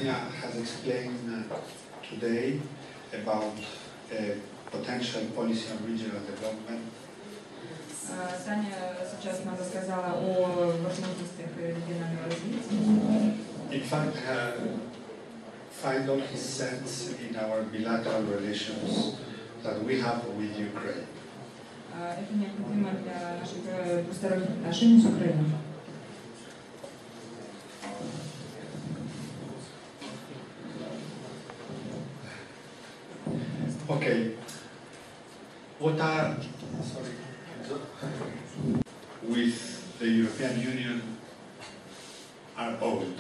Tanya has explained today about potential policy on regional development. Таня сейчас нам рассказала о возможностях регионального развития. In fact, find all his sense in our bilateral relations that we have with Ukraine. Это необходимо для наших двусторонних отношений с Украиной. Okay. What are with the European Union are old.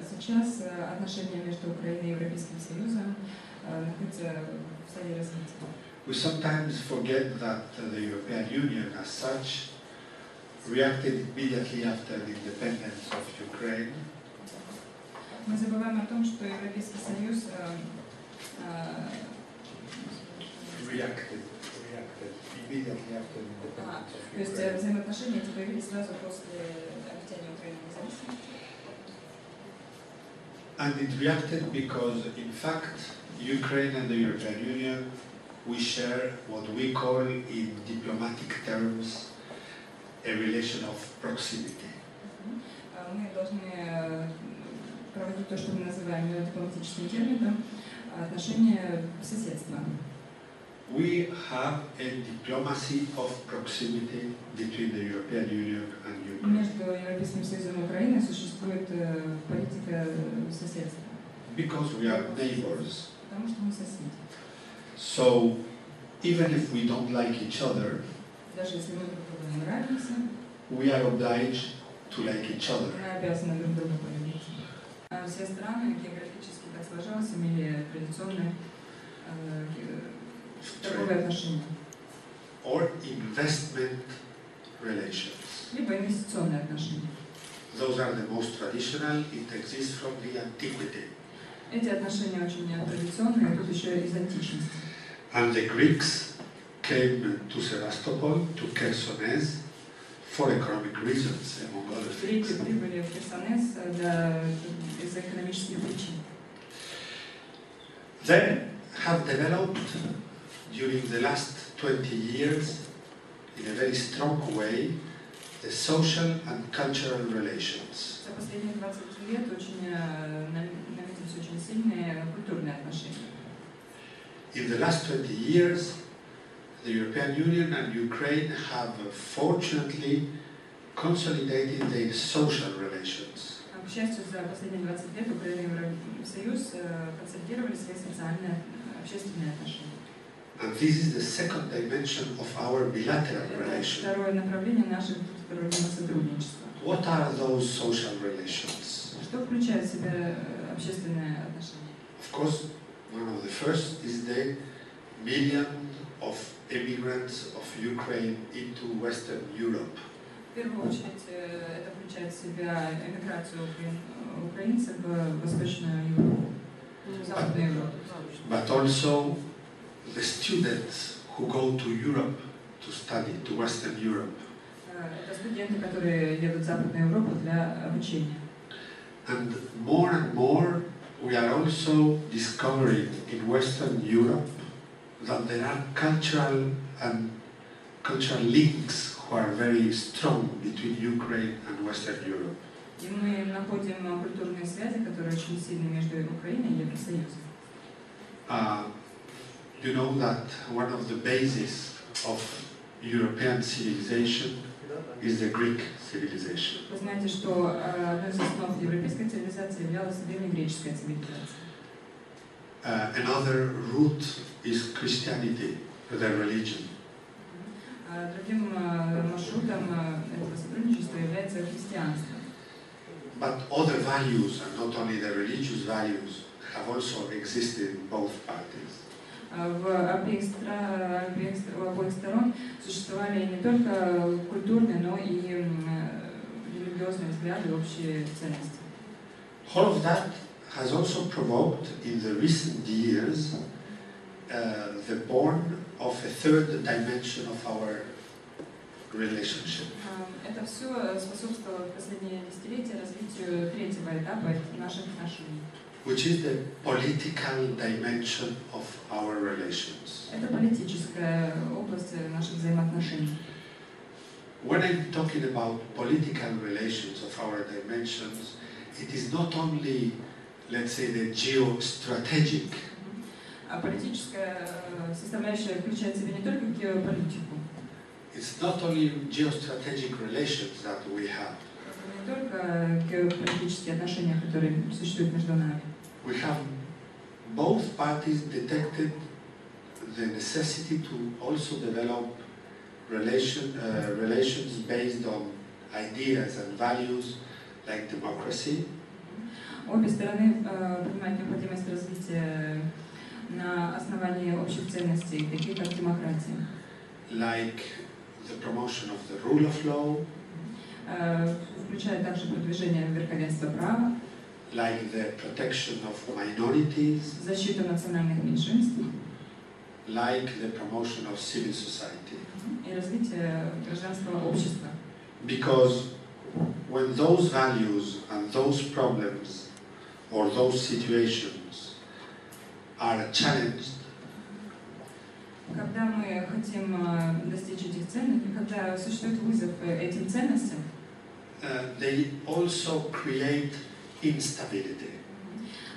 Сейчас отношения между Украиной и Европейским Союзом находятся в стадии развития. We sometimes forget that the European Union, as such, reacted immediately after the independence of Ukraine. Мы забываем о том, что Европейский Союз reacted immediately after the independence of Ukraine. То есть взаимоотношения эти появились сразу после обретения Украины независимости. And it reacted because, in fact, Ukraine and the European Union, we share what we call in diplomatic terms a relation of proximity. Мы должны проводить то, что мы называем дипломатическим термином отношения соседства. We have a diplomacy of proximity between the European Union and Ukraine. Между Европейским Союзом и Украиной существует политика соседства. Because we are neighbors. Потому что мы соседи. So, even if we don't like each other, даже если мы друг другу не нравимся, we are obliged to like each other. Мы обязаны друг друга полюбить. Все страны географически так сложилось, имели традиционные торговые отношения. Or investment relations. Либо инвестиционные отношения. Those are the most traditional. It exists from the antiquity. Эти отношения очень традиционные, тут еще из античности. And the Greeks came to Sevastopol, to Chersones, for economic reasons, among other things. Греки прибыли в Херсонес из-за экономических причин. They have developed during the last 20 years, in a very strong way, the social and cultural relations. За последние 20 лет наметились очень сильные культурные отношения. In the last 20 years, the European Union and Ukraine have fortunately consolidated their social relations. К счастью, за последние 20 лет Украина и Союз консолидировали свои социальные общественные отношения. And this is the second dimension of our bilateral relations. Второе направление нашего двустороннего сотрудничества. What are those social relations? Что включает в себя общественные отношения? Of course, one of the first is the million of immigrants of Ukraine into Western Europe. В первую очередь, это включает в себя эмиграцию украинцев в Восточную Европу, Западную Европу. But also the students who go to Europe to study, to Western Europe. Это студенты, которые едут в Западную Европу для обучения. And more, we are also discovering in Western Europe that there are cultural links who are very strong between Ukraine and Western Europe. И мы находим культурные связи, которые очень сильны между Украиной и Евросоюзом. You know that one of the bases of European civilization is the Greek civilization. Вы знаете, что одной из основ европейской цивилизации являлась древнегреческая цивилизация. Another root is Christianity, their religion. Другим маршрутом этого сотрудничества является христианство. But other values, and not only the religious values, have also existed in both parties. У обоих сторон существовали не только культурные, но и религиозные взгляды, общие ценности. All of that has also provoked in the recent years the born of a third dimension of our relationship. Это все способствовало в последние десятилетия развитию частью третьего этапа наших отношений. Which is the political dimension of our relations. Это политическая область наших взаимоотношений. When I'm talking about political relations of our dimensions, it is not only, let's say, the geostrategic. А политическая составляющая включает в себя не только геополитику. It's not only geostrategic relations that we have. Это не только геополитические отношения, которые существуют между нами. We have both parties detected the necessity to also develop relations based on ideas and values like democracy. Обе стороны понимают необходимость развития на основании общих ценностей, таких как демократия. Like the promotion of the rule of law. Включая также продвижение верховенства права. Like the protection of minorities. Защиту национальных меньшинств. Like the promotion of civil society. И развитие гражданского общества. Because when those values and those problems or those situations are challenged, когда мы хотим достичь этих ценностей, когда существует вызов этим ценностям, they also create instability.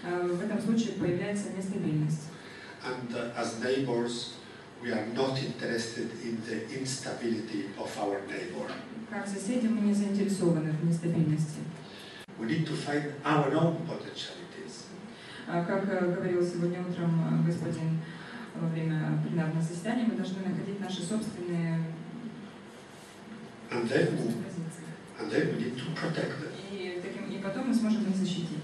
В этом случае появляется нестабильность. And as neighbors, we are not interested in the instability of our neighbor. Как соседи мы не заинтересованы в нестабильности. We need to find our own potentialities. Как говорил сегодня утром господин во время пленарного заседания, мы должны находить наши собственные позиции. And then we need to protect them. И потом мы сможем их защитить.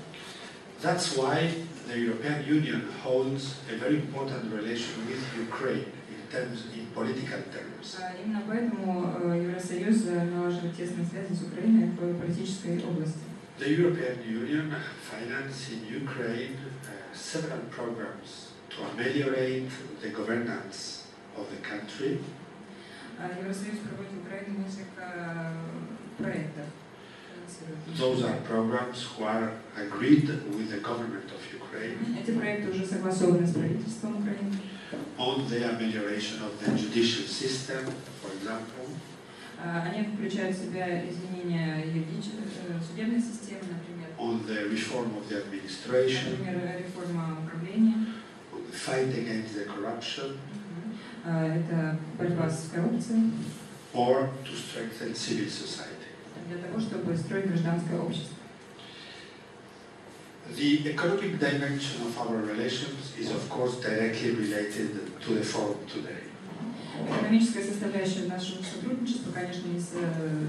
That's why the European Union holds a very important relation with Ukraine in political terms. Именно поэтому Евросоюз налаживает тесные связи с Украиной в политической области. The European Union finances in Ukraine several programs to ameliorate the governance of the country. Евросоюз проводит в Украине несколько проектов. Those are programs who are agreed with the government of Ukraine. Эти проекты уже согласованы с правительством Украины. On the amelioration of the judicial system, for example. Они включают в себя изменения судебной системы, например. On the reform of the administration. Например, реформа управления. On the fight against the corruption. Это борьба с коррупцией. Or to strengthen civil society. Для того, чтобы строить гражданское общество. The economic dimension of our relations is, of course, directly related to the forum today. Экономическая составляющая нашего сотрудничества, конечно,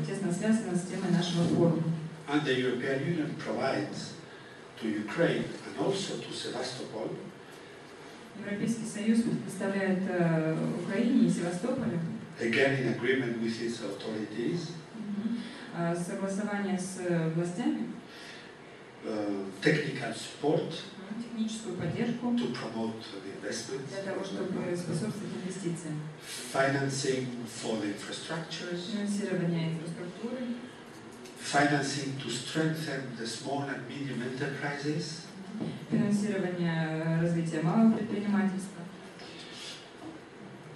тесно связана с темой нашего форума. And the European Union provides to Ukraine and also to Sevastopol. Европейский Союз предоставляет Украине и Севастополю. Again, in agreement with its authorities. Согласование с властями. Technical support. Техническую поддержку. To promote the investments. Для того, чтобы способствовать инвестициям. Financing for the infrastructures. Финансирование инфраструктуры. Financing to strengthen the small and medium enterprises. Финансирование развития малого предпринимательства.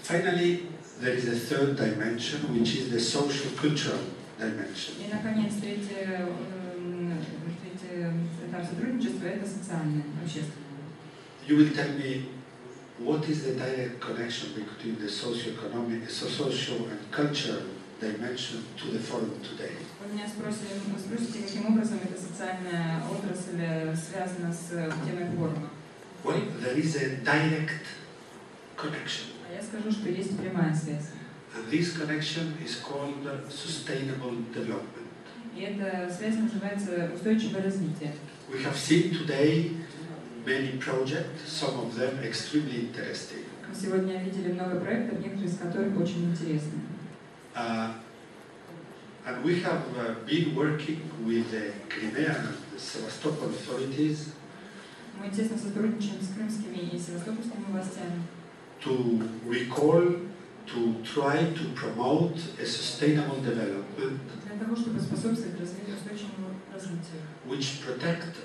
Finally, there is a third dimension, which is the social-cultural dimension. И, наконец, третий этап сотрудничества – это социальное, общественное. You will tell me what is the direct connection between the socio-economic, social and cultural dimension to the forum today. Вы меня спросите, каким образом эта социальная отрасль связана с темой форума? Well, there is a direct connection. А я скажу, что есть прямая связь. And this connection is called sustainable development. И эта связь называется устойчивое развитие. We have seen today many projects, some of them extremely interesting. Мы сегодня видели много проектов, некоторые из которых очень интересны. And we have been working with the Crimean and the Sevastopol authorities. Мы тесно сотрудничаем с крымскими и севастопольскими властями. To recall, to try to promote a sustainable development. Для того, чтобы способствовать развитию устойчивого развития. развитию. which protect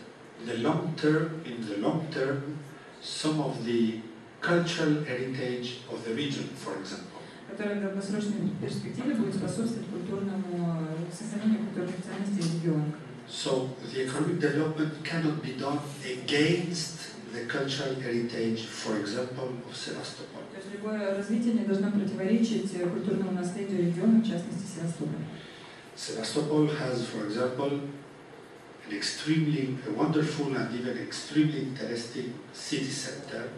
the long term, in the long term, some of the cultural heritage of the region, for example. Которая в долгосрочной перспективе будет способствовать сохранению культурных ценностей региона. So the economic development cannot be done against the cultural heritage, for example, of Sevastopol. То есть любое развитие не должно противоречить культурному наследию региона, в частности Севастополя. Sevastopol has, for example, an extremely wonderful and even extremely interesting city center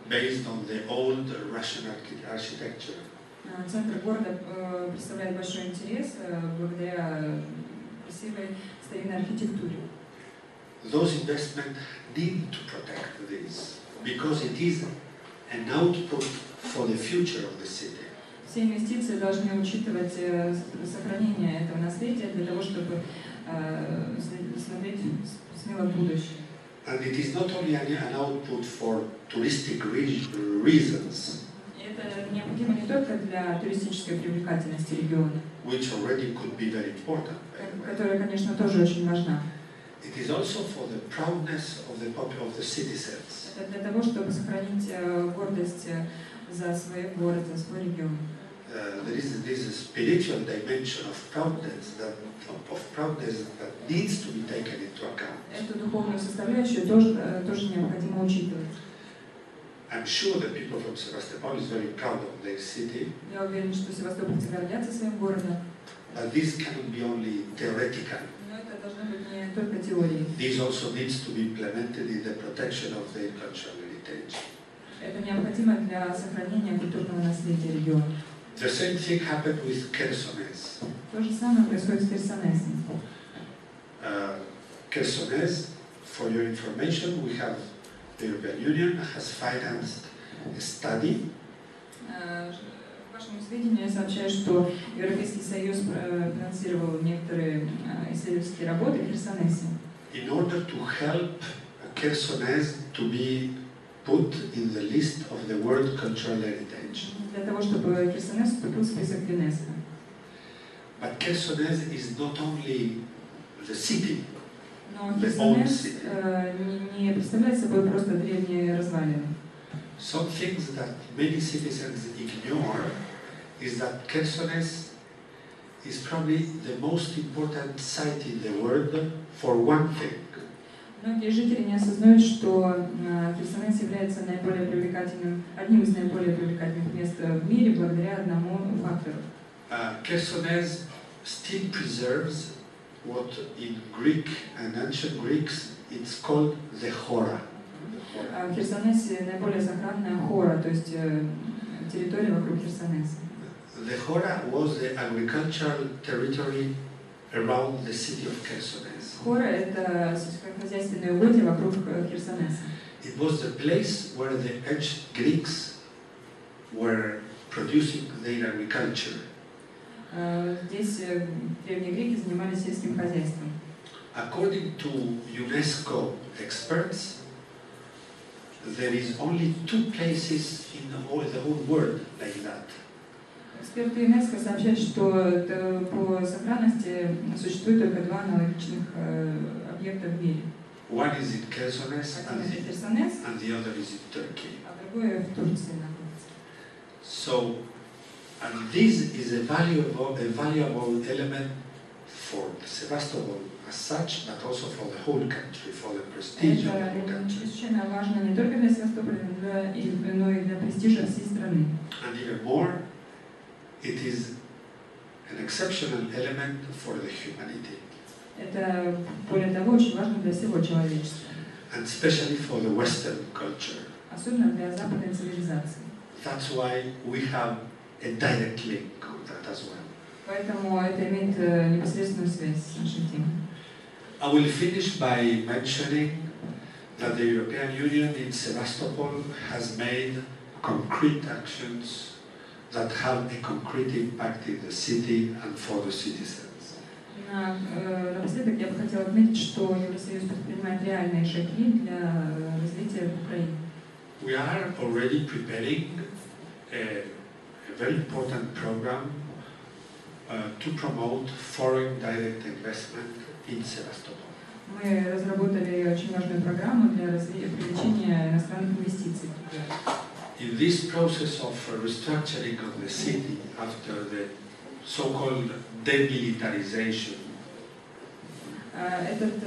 based on the old Russian architecture. Центр города представляет большой интерес благодаря красивой старинной архитектуре. Those investments need to protect this because it is an output for the future of the city. Все инвестиции должны учитывать сохранение этого наследия для того, чтобы смотреть смело в будущее. And it is not only an output for touristic reasons, Это необходимо не только для туристической привлекательности региона, which already could be very important, которая, конечно, тоже очень важна. it is also for the proudness of the citizens. Это для того, чтобы сохранить гордость за свой город, за свой регион. There is this spiritual dimension of proudness that needs to be taken into account. Эту духовную составляющую тоже необходимо учитывать. I'm sure that people from Sevastopol is very proud of their city. Я уверен, что севастопольцы гордятся своим городом. But this cannot be only theoretical. Но это должно быть не только теорией. This also needs to be implemented in the protection of their cultural heritage. Это необходимо для сохранения культурного наследия региона. The same thing happened with Chersones. То же самое происходит с Херсонесом. Chersones, for your information, the European Union has financed a study. К вашему сведению, я сообщаю, что Европейский Союз финансировал некоторые исследовательские работы в Херсонесе. In order to help Chersones to be put in the list of the World Cultural Heritage. Для того, чтобы Херсонес вступил в список ЮНЕСКО. But Chersones is not only the city, Но Херсонес не представляет собой просто древние развалины. Some things that many citizens ignore is that Chersones is probably the most important site in the world for one thing. Многие жители не осознают, что Херсонес является одним из наиболее привлекательных мест в мире благодаря одному фактору. Chersones still preserves what in Greek and ancient Greeks it's called the Hora. В Херсонесе наиболее сохранная Хора, то есть территория вокруг Херсонеса. The Hora was the agricultural territory around the city of Chersones. Хора – это сельскохозяйственные угодья вокруг Херсонеса. It was the place where the ancient Greeks were producing their agriculture. Здесь древние греки занимались сельским хозяйством. According to UNESCO experts, there is only 2 places in the whole world like that. Эксперты ЮНЕСКО сообщают, что по сохранности существует только 2 аналогичных объекта в мире. One is in Chersones and the other is in Turkey. А другое в Турции находится. So, and this is a valuable element for Sevastopol as such, but also for the whole country, for the prestige of the whole Это country. чрезвычайно важно не только для Севастополя, но и для престижа всей страны. And even more, it is an exceptional element for the humanity. Это, более того, очень важно для всего человечества. And especially for the Western culture. Особенно для западной цивилизации. That's why we have a direct link on that as well. Поэтому это имеет непосредственную связь с нашей темой. I will finish by mentioning that the European Union in Sevastopol has made concrete actions that have a concrete impact in the city and for the citizens. Напоследок я бы хотела отметить, что Евросоюз предпринимает реальные шаги для развития Украины. We are already preparing a very important program to promote foreign direct investment in Sevastopol. Мы разработали очень важную программу для привлечения иностранных инвестиций. In this process of restructuring of the city after the so-called demilitarization, этот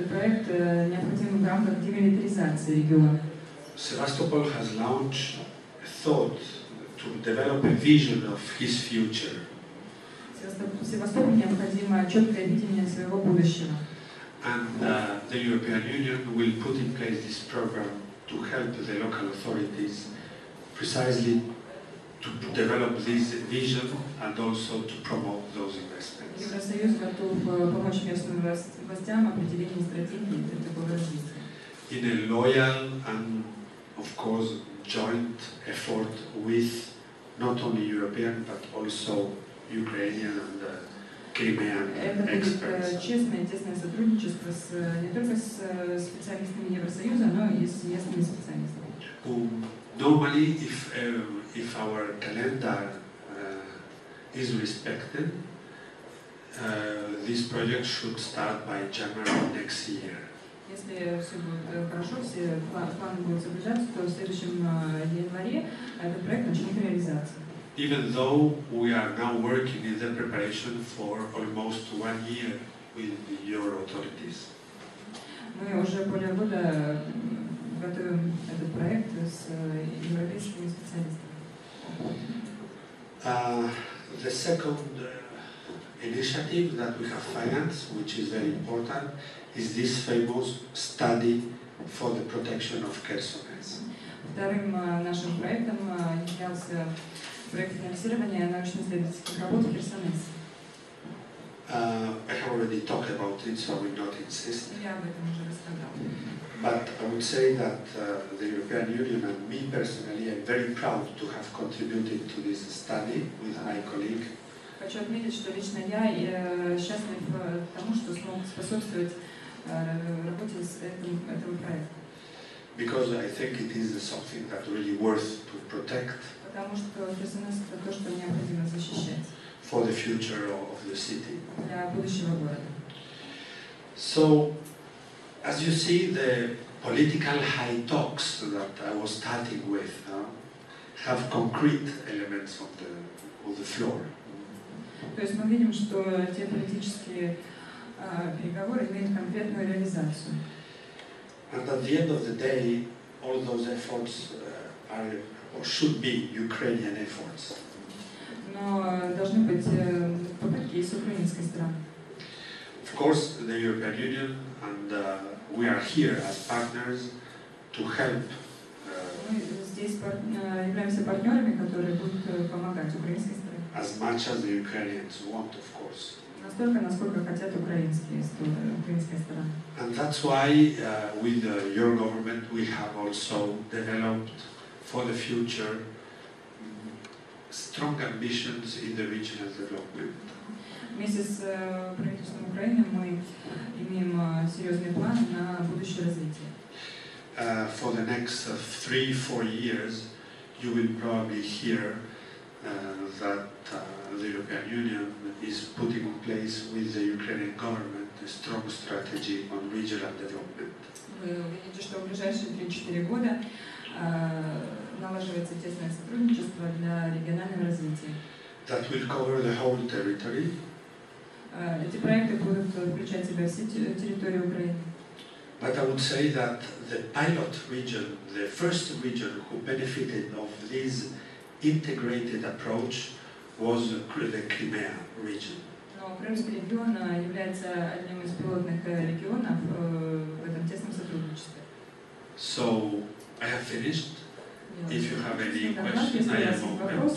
проект необходим в рамках демилитаризации региона. Sevastopol has launched a thought to develop a vision of his future. В Севастополе необходимо четкое видение своего будущего. And the European Union will put in place this program to help the local authorities precisely to develop this vision and also to promote those investments. Евросоюз готов помочь местным властям в определении стратегии для такого развития. In a loyal and, of course, joint effort with not only European but also Ukrainian and Crimean experts. Это будет честное, тесное сотрудничество не только с специалистами Евросоюза, но и с местными специалистами. Normally, if our calendar is respected, this project should start by January next year. Если все будет хорошо, все планы будут соблюдаться, то в следующем январе этот проект начнет реализацию. Even though we are now working in the preparation for almost 1 year with your authorities. Мы уже более года готовим этот проект с европейскими специалистами. The second initiative that we have financed, which is very important, is this famous study for the protection of Khersones. Вторым нашим проектом являлся проект финансирования научно-исследовательских работ в Херсонесе. I have already talked about it, so I will not insist. Я об этом уже рассказала. But I would say that the European Union and me personally am very proud to have contributed to this study with my colleague. Хочу отметить, что лично я счастлив тому, что смог способствовать работе с этим проектом. Because I think it is something that really worth to protect. Потому что Херсонес — это то, что необходимо защищать. For the future of the city. Для будущего города. So, as you see, the political high talks that I was starting with have concrete elements on the floor. То есть мы видим, что те политические переговоры имеют конкретную реализацию. And at the end of the day, all those efforts are or should be Ukrainian efforts. Но должны быть попытки и с украинской стороны. Of course, the European Union and we are here as partners to help. Мы здесь являемся партнерами, которые будут помогать украинской стороне. As much as the Ukrainians want, of course. Настолько, насколько хотят украинская сторона. And that's why with your government we have also developed for the future strong ambitions in the regional development. Вместе с правительством Украины мы имеем серьезные планы на будущее развитие. For the next 3-4 years, you will probably hear that the European Union is putting in place with the Ukrainian government a strong strategy on regional development. Вы увидите, что в ближайшие 3-4 года налаживается тесное сотрудничество для регионального развития. That will cover the whole territory. Эти проекты будут включать в себя все территории Украины. But I would say that the pilot region, the first region who benefited of this integrated approach was the Crimea region. Но Крымский регион является одним из пилотных регионов в этом тесном сотрудничестве. So I have finished. If you have any questions, I am open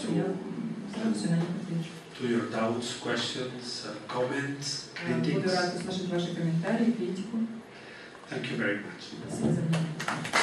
to your doubts, questions, comments, critiques. Буду рад услышать ваши комментарии, критику. Thank you very much. Спасибо за внимание.